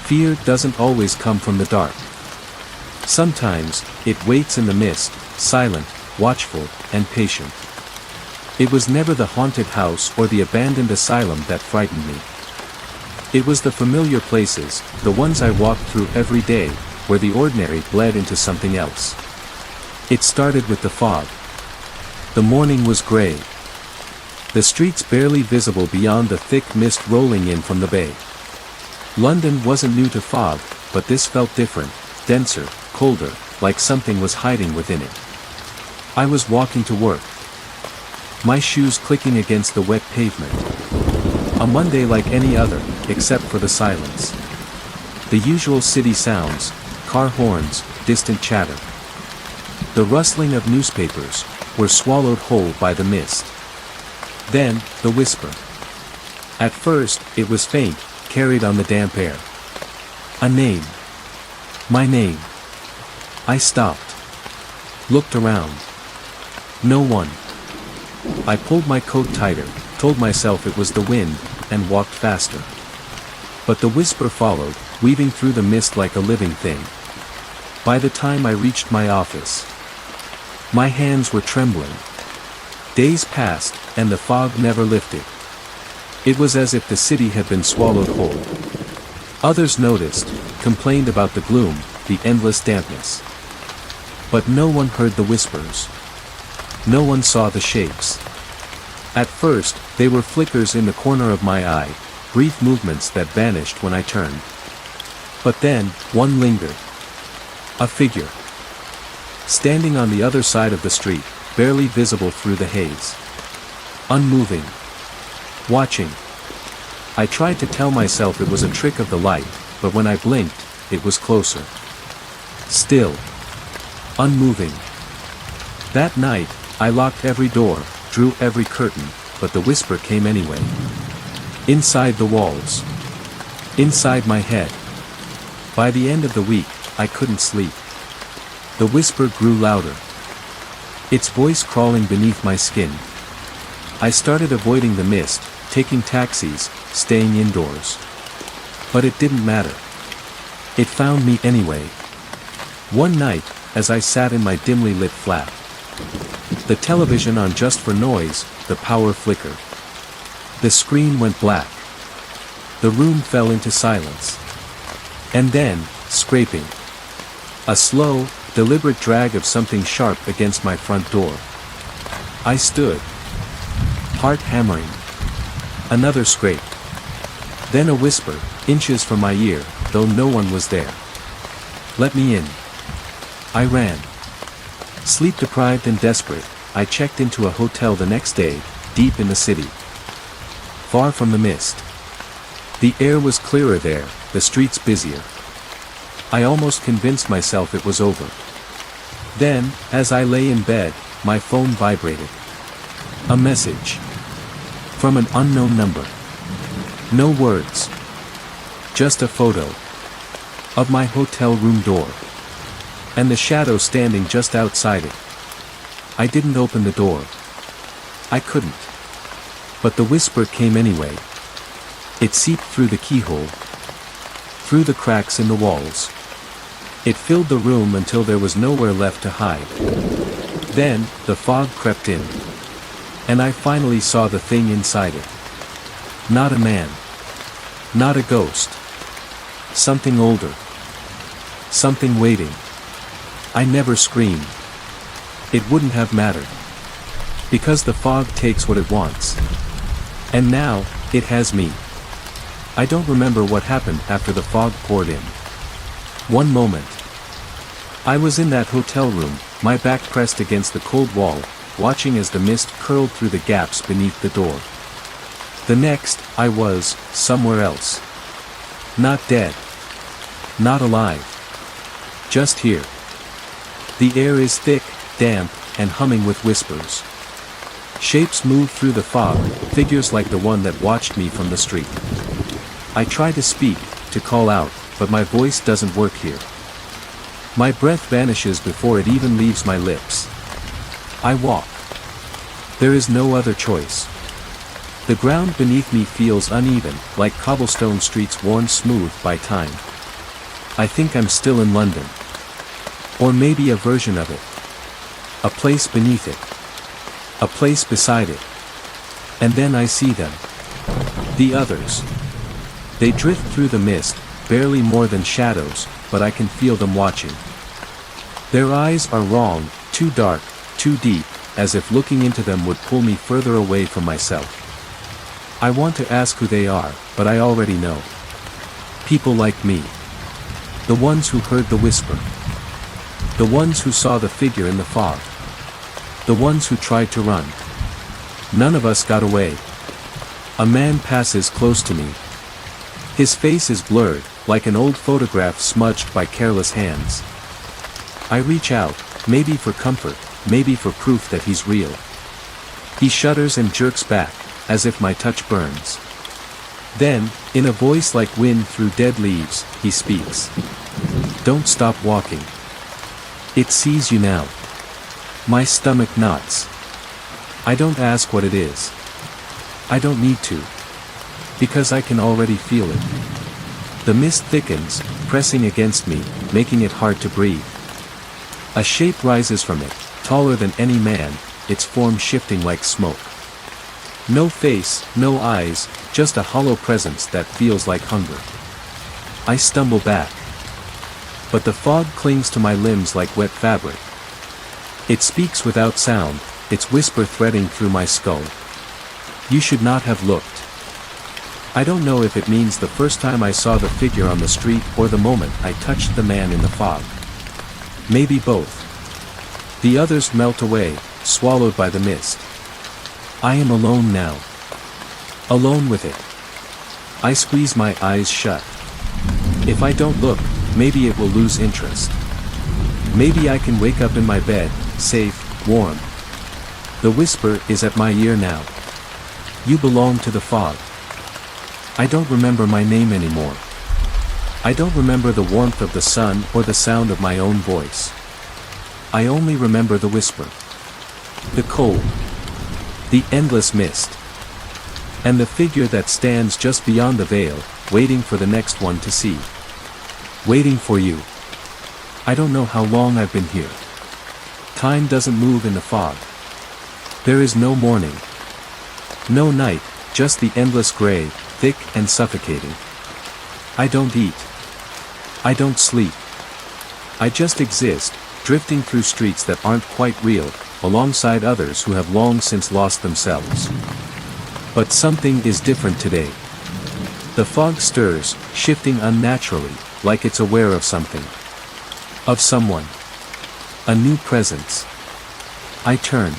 Fear doesn't always come from the dark. Sometimes, it waits in the mist, silent, watchful, and patient. It was never the haunted house or the abandoned asylum that frightened me. It was the familiar places, the ones I walked through every day, where the ordinary bled into something else. It started with the fog. The morning was gray. The streets barely visible beyond the thick mist rolling in from the bay. London wasn't new to fog, but this felt different, denser, colder, like something was hiding within it. I was walking to work. My shoes clicking against the wet pavement. A Monday like any other, except for the silence. The usual city sounds, car horns, distant chatter. The rustling of newspapers, were swallowed whole by the mist. Then, the whisper. At first, it was faint, carried on the damp air. A name. My name. I stopped. Looked around. No one. I pulled my coat tighter, told myself it was the wind, and walked faster. But the whisper followed, weaving through the mist like a living thing. By the time I reached my office, my hands were trembling. Days passed, and the fog never lifted. It was as if the city had been swallowed whole. Others noticed, complained about the gloom, the endless dampness. But no one heard the whispers. No one saw the shapes. At first, they were flickers in the corner of my eye, brief movements that vanished when I turned. But then, one lingered. A figure. Standing on the other side of the street, barely visible through the haze. Unmoving. Watching. I tried to tell myself it was a trick of the light, but when I blinked, it was closer. Still. Unmoving. That night, I locked every door, drew every curtain, but the whisper came anyway. Inside the walls. Inside my head. By the end of the week, I couldn't sleep. The whisper grew louder. Its voice crawling beneath my skin. I started avoiding the mist, taking taxis, staying indoors. But it didn't matter. It found me anyway. One night, as I sat in my dimly lit flat. The television on just for noise, the power flickered. The screen went black. The room fell into silence. And then, scraping. A slow, deliberate drag of something sharp against my front door. I stood. Heart hammering. Another scrape. Then a whisper, inches from my ear, though no one was there. Let me in. I ran. Sleep deprived and desperate, I checked into a hotel the next day, deep in the city. Far from the mist. The air was clearer there, the streets busier. I almost convinced myself it was over. Then, as I lay in bed, my phone vibrated. A message. From an unknown number. No words. Just a photo. Of my hotel room door. And the shadow standing just outside it. I didn't open the door. I couldn't. But the whisper came anyway. It seeped through the keyhole. Through the cracks in the walls. It filled the room until there was nowhere left to hide. Then, the fog crept in. And I finally saw the thing inside it. Not a man. Not a ghost. Something older. Something waiting. I never screamed. It wouldn't have mattered. Because the fog takes what it wants. And now, it has me. I don't remember what happened after the fog poured in. One moment. I was in that hotel room, my back pressed against the cold wall, watching as the mist curled through the gaps beneath the door. The next, I was, somewhere else. Not dead. Not alive. Just here. The air is thick, damp, and humming with whispers. Shapes move through the fog, figures like the one that watched me from the street. I try to speak, to call out, but my voice doesn't work here. My breath vanishes before it even leaves my lips. I walk. There is no other choice. The ground beneath me feels uneven, like cobblestone streets worn smooth by time. I think I'm still in London. Or maybe a version of it. A place beneath it. A place beside it. And then I see them. The others. They drift through the mist, barely more than shadows, but I can feel them watching. Their eyes are wrong, too dark, too deep, as if looking into them would pull me further away from myself. I want to ask who they are, but I already know. People like me. The ones who heard the whisper. The ones who saw the figure in the fog. The ones who tried to run. None of us got away. A man passes close to me. His face is blurred, like an old photograph smudged by careless hands. I reach out, maybe for comfort, maybe for proof that he's real. He shudders and jerks back, as if my touch burns. Then, in a voice like wind through dead leaves, he speaks. Don't stop walking. It sees you now. My stomach knots. I don't ask what it is. I don't need to. Because I can already feel it. The mist thickens, pressing against me, making it hard to breathe. A shape rises from it, taller than any man, its form shifting like smoke. No face, no eyes, just a hollow presence that feels like hunger. I stumble back. But the fog clings to my limbs like wet fabric. It speaks without sound, its whisper threading through my skull. You should not have looked. I don't know if it means the first time I saw the figure on the street or the moment I touched the man in the fog. Maybe both. The others melt away, swallowed by the mist. I am alone now. Alone with it. I squeeze my eyes shut. If I don't look, maybe it will lose interest. Maybe I can wake up in my bed, safe, warm. The whisper is at my ear now. You belong to the fog. I don't remember my name anymore. I don't remember the warmth of the sun or the sound of my own voice. I only remember the whisper. The cold. The endless mist. And the figure that stands just beyond the veil, waiting for the next one to see. Waiting for you. I don't know how long I've been here. Time doesn't move in the fog. There is no morning. No night, just the endless gray, thick and suffocating. I don't eat. I don't sleep. I just exist, drifting through streets that aren't quite real, alongside others who have long since lost themselves. But something is different today. The fog stirs, shifting unnaturally, like it's aware of something. Of someone. A new presence. I turn.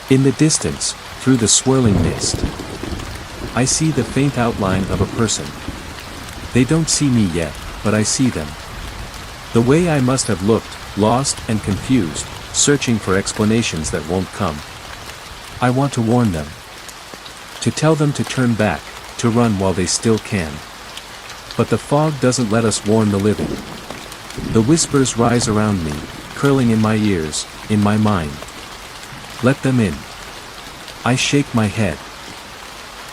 In the distance, through the swirling mist, I see the faint outline of a person. They don't see me yet, but I see them. The way I must have looked, lost and confused, searching for explanations that won't come. I want to warn them. To tell them to turn back, to run while they still can. But the fog doesn't let us warn the living. The whispers rise around me, curling in my ears, in my mind. Let them in. I shake my head.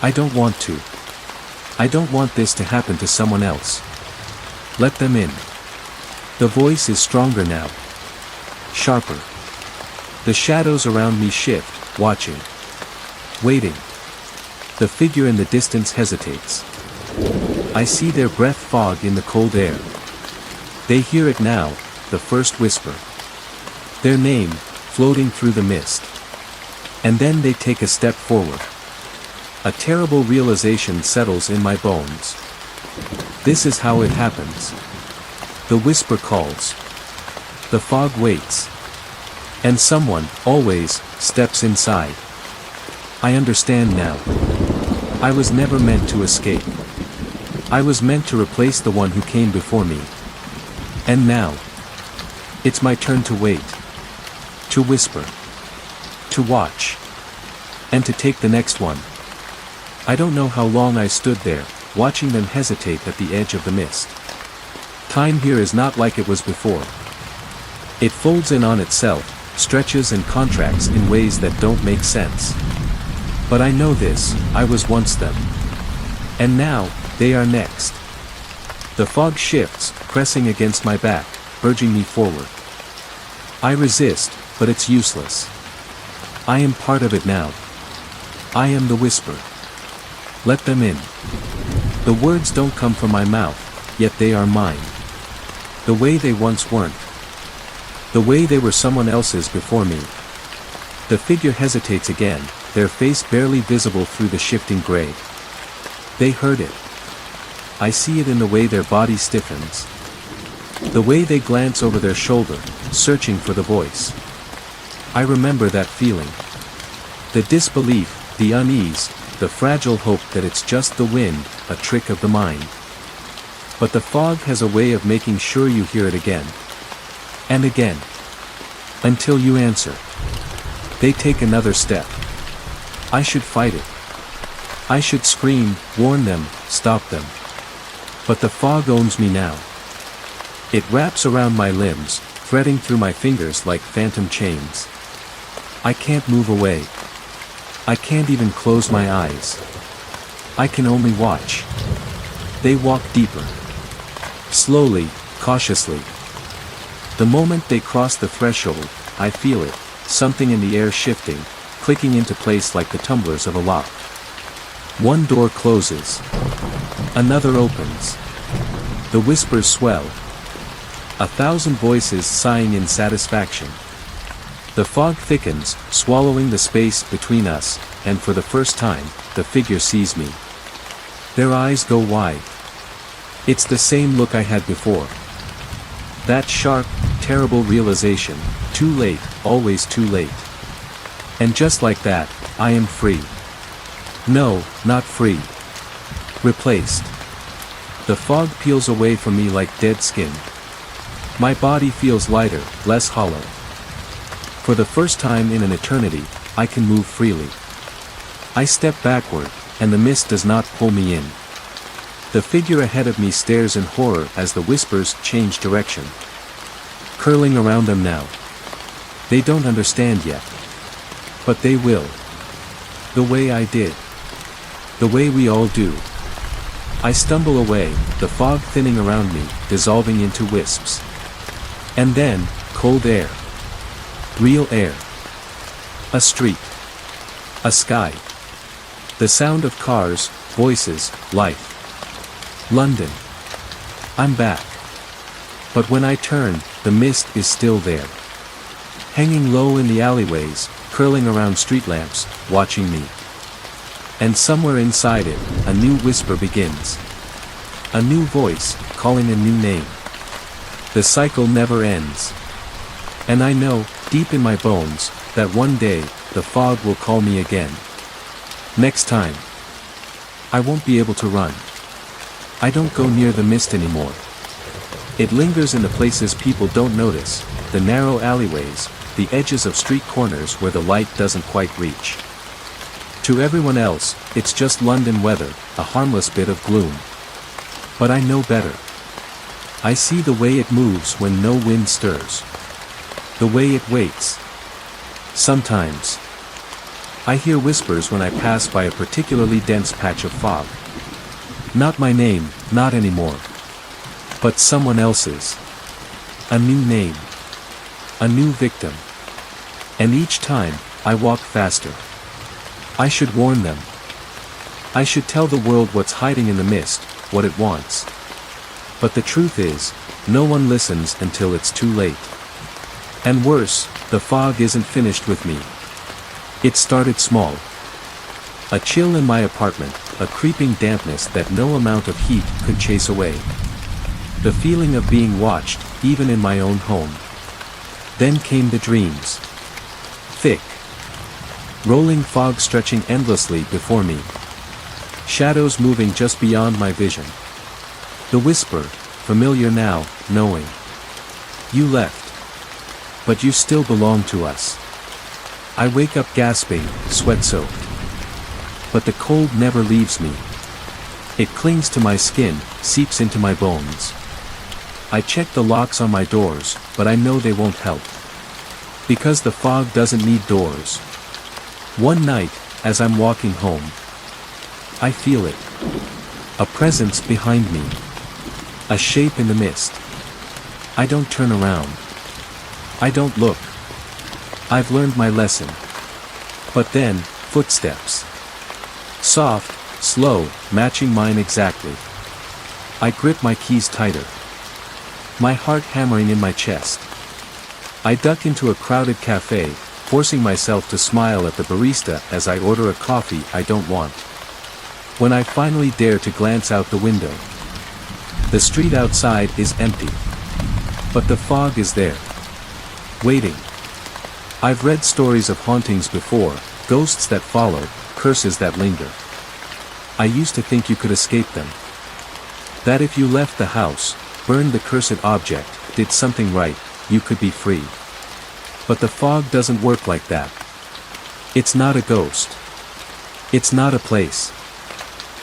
I don't want to. I don't want this to happen to someone else. Let them in. The voice is stronger now. Sharper. The shadows around me shift, watching. Waiting. The figure in the distance hesitates. I see their breath fog in the cold air. They hear it now, the first whisper. Their name, floating through the mist. And then they take a step forward. A terrible realization settles in my bones. This is how it happens. The whisper calls. The fog waits. And someone, always, steps inside. I understand now. I was never meant to escape. I was meant to replace the one who came before me. And now, it's my turn to wait. To whisper. To watch. And to take the next one. I don't know how long I stood there, watching them hesitate at the edge of the mist. Time here is not like it was before. It folds in on itself, stretches and contracts in ways that don't make sense. But I know this, I was once them. And now, they are next. The fog shifts, pressing against my back, urging me forward. I resist, but it's useless. I am part of it now. I am the whisper. Let them in. The words don't come from my mouth, yet they are mine. The way they once weren't. The way they were someone else's before me. The figure hesitates again, their face barely visible through the shifting gray. They heard it. I see it in the way their body stiffens. The way they glance over their shoulder, searching for the voice. I remember that feeling. The disbelief, the unease, the fragile hope that it's just the wind, a trick of the mind. But the fog has a way of making sure you hear it again. And again. Until you answer. They take another step. I should fight it. I should scream, warn them, stop them. But the fog owns me now. It wraps around my limbs, threading through my fingers like phantom chains. I can't move away. I can't even close my eyes. I can only watch. They walk deeper. Slowly, cautiously. The moment they cross the threshold, I feel it, something in the air shifting, clicking into place like the tumblers of a lock. One door closes. Another opens. The whispers swell. 1,000 voices sighing in satisfaction. The fog thickens, swallowing the space between us, and for the first time, the figure sees me. Their eyes go wide. It's the same look I had before. That sharp, terrible realization, too late, always too late. And just like that, I am free. No, not free. Replaced. The fog peels away from me like dead skin. My body feels lighter, less hollow. For the first time in an eternity, I can move freely. I step backward, and the mist does not pull me in. The figure ahead of me stares in horror as the whispers change direction. Curling around them now. They don't understand yet. But they will. The way I did. The way we all do. I stumble away, the fog thinning around me, dissolving into wisps. And then, cold air. Real air. A street. A sky. The sound of cars, voices, life. London. I'm back. But when I turn, the mist is still there. Hanging low in the alleyways, curling around street lamps, watching me. And somewhere inside it, a new whisper begins. A new voice, calling a new name. The cycle never ends. And I know, deep in my bones, that one day, the fog will call me again. Next time. I won't be able to run. I don't go near the mist anymore. It lingers in the places people don't notice, the narrow alleyways, the edges of street corners where the light doesn't quite reach. To everyone else, it's just London weather, a harmless bit of gloom. But I know better. I see the way it moves when no wind stirs. The way it waits. Sometimes. I hear whispers when I pass by a particularly dense patch of fog. Not my name, not anymore. But someone else's. A new name. A new victim. And each time, I walk faster. I should warn them. I should tell the world what's hiding in the mist, what it wants. But the truth is, no one listens until it's too late. And worse, the fog isn't finished with me. It started small. A chill in my apartment, a creeping dampness that no amount of heat could chase away. The feeling of being watched, even in my own home. Then came the dreams. Thick. Rolling fog stretching endlessly before me. Shadows moving just beyond my vision. The whisper, familiar now, knowing. You left. But you still belong to us. I wake up gasping, sweat-soaked. But the cold never leaves me. It clings to my skin, seeps into my bones. I check the locks on my doors, but I know they won't help. Because the fog doesn't need doors. One night, as I'm walking home, I feel it. A presence behind me. A shape in the mist. I don't turn around. I don't look. I've learned my lesson. But then, footsteps. Soft, slow, matching mine exactly. I grip my keys tighter. My heart hammering in my chest. I duck into a crowded cafe, forcing myself to smile at the barista as I order a coffee I don't want. When I finally dare to glance out the window, the street outside is empty. But the fog is there. Waiting. I've read stories of hauntings before, ghosts that follow, curses that linger. I used to think you could escape them. That if you left the house, burned the cursed object, did something right, you could be free. But the fog doesn't work like that. It's not a ghost. It's not a place.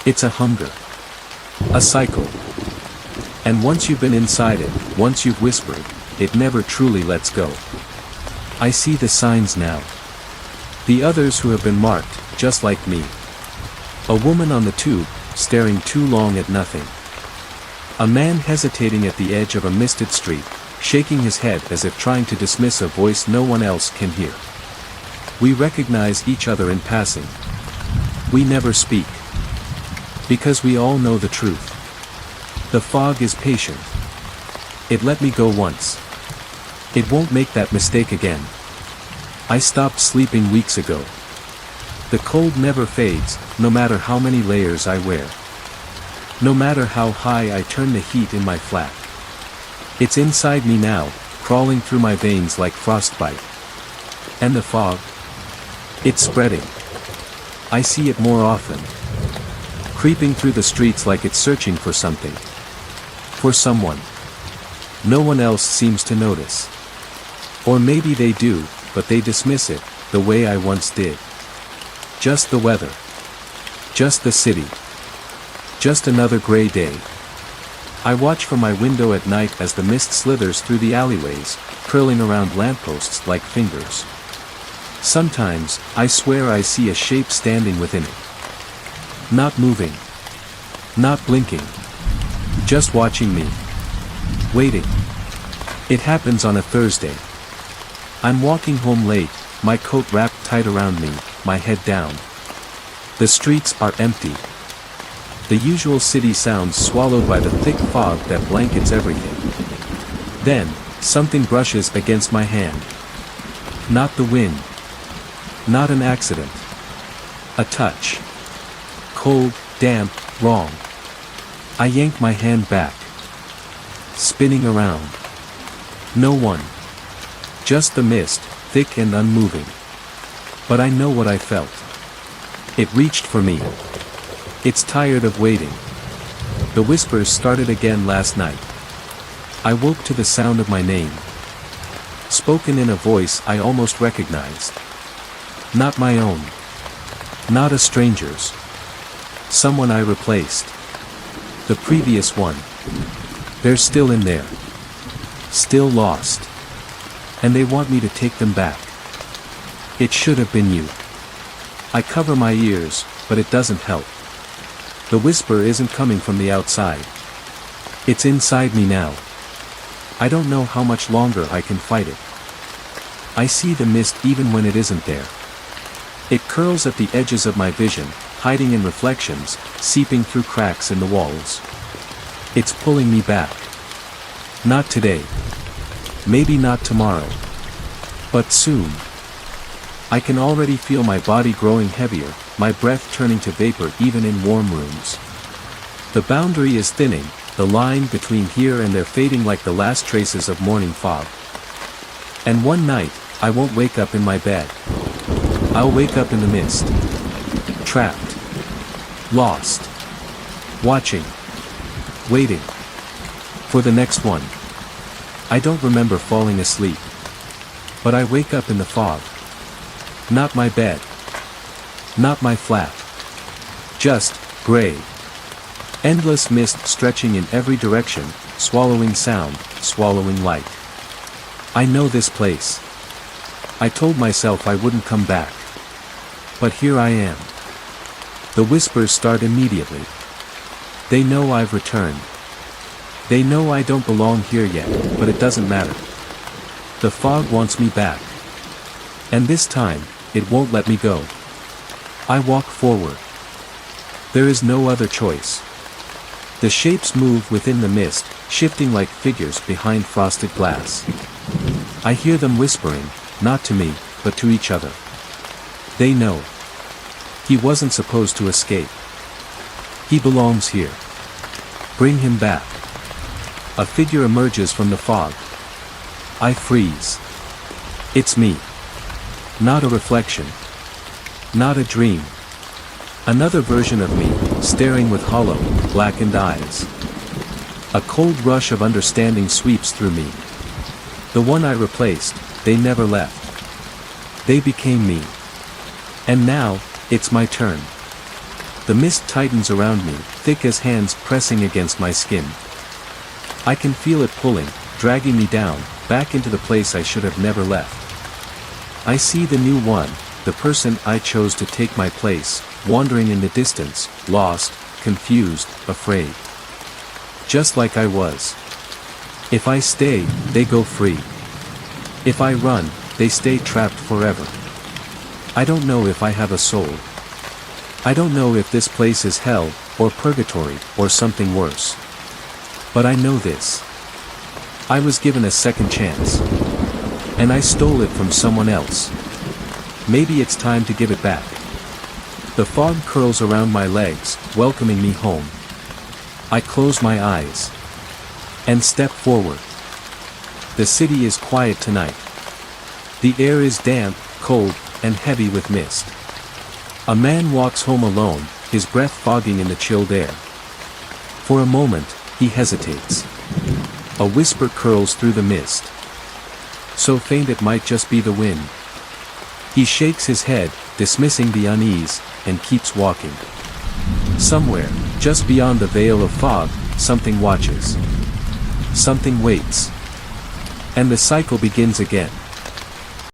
It's a hunger. A cycle. And once you've been inside it, once you've whispered, it never truly lets go. I see the signs now. The others who have been marked, just like me. A woman on the tube, staring too long at nothing. A man hesitating at the edge of a misted street, shaking his head as if trying to dismiss a voice no one else can hear. We recognize each other in passing. We never speak. Because we all know the truth. The fog is patient. It let me go once. It won't make that mistake again. I stopped sleeping weeks ago. The cold never fades, no matter how many layers I wear. No matter how high I turn the heat in my flat. It's inside me now, crawling through my veins like frostbite. And the fog? It's spreading. I see it more often. Creeping through the streets like it's searching for something. For someone. No one else seems to notice. Or maybe they do, but they dismiss it, the way I once did. Just the weather. Just the city. Just another gray day. I watch from my window at night as the mist slithers through the alleyways, curling around lampposts like fingers. Sometimes, I swear I see a shape standing within it. Not moving. Not blinking. Just watching me. Waiting. It happens on a Thursday. I'm walking home late, my coat wrapped tight around me, my head down. The streets are empty. The usual city sounds swallowed by the thick fog that blankets everything. Then, something brushes against my hand. Not the wind. Not an accident. A touch. Cold, damp, wrong. I yank my hand back. Spinning around. No one. Just the mist, thick and unmoving. But I know what I felt. It reached for me. It's tired of waiting. The whispers started again last night. I woke to the sound of my name. Spoken in a voice I almost recognized. Not my own. Not a stranger's. Someone I replaced. The previous one. They're still in there. Still lost. And they want me to take them back. It should have been you. I cover my ears, but it doesn't help. The whisper isn't coming from the outside. It's inside me now. I don't know how much longer I can fight it. I see the mist even when it isn't there. It curls at the edges of my vision, hiding in reflections, seeping through cracks in the walls. It's pulling me back. Not today. Maybe not tomorrow. But soon. I can already feel my body growing heavier, my breath turning to vapor even in warm rooms. The boundary is thinning, the line between here and there fading like the last traces of morning fog. And one night, I won't wake up in my bed. I'll wake up in the mist. Trapped. Lost. Watching. Waiting. For the next one. I don't remember falling asleep. But I wake up in the fog. Not my bed. Not my flat. Just, gray. Endless mist stretching in every direction, swallowing sound, swallowing light. I know this place. I told myself I wouldn't come back. But here I am. The whispers start immediately. They know I've returned. They know I don't belong here yet, but it doesn't matter. The fog wants me back. And this time, it won't let me go. I walk forward. There is no other choice. The shapes move within the mist, shifting like figures behind frosted glass. I hear them whispering, not to me, but to each other. They know. He wasn't supposed to escape. He belongs here. Bring him back. A figure emerges from the fog. I freeze. It's me. Not a reflection. Not a dream. Another version of me, staring with hollow, blackened eyes. A cold rush of understanding sweeps through me. The one I replaced, they never left. They became me. And now, it's my turn. The mist tightens around me, thick as hands pressing against my skin. I can feel it pulling, dragging me down, back into the place I should have never left. I see the new one, the person I chose to take my place, wandering in the distance, lost, confused, afraid. Just like I was. If I stay, they go free. If I run, they stay trapped forever. I don't know if I have a soul. I don't know if this place is hell, or purgatory, or something worse. But I know this. I was given a second chance. And I stole it from someone else. Maybe it's time to give it back. The fog curls around my legs, welcoming me home. I close my eyes. And step forward. The city is quiet tonight. The air is damp, cold, and heavy with mist. A man walks home alone, his breath fogging in the chilled air. For a moment, he hesitates. A whisper curls through the mist. So faint it might just be the wind. He shakes his head, dismissing the unease, and keeps walking. Somewhere, just beyond the veil of fog, something watches. Something waits. And the cycle begins again.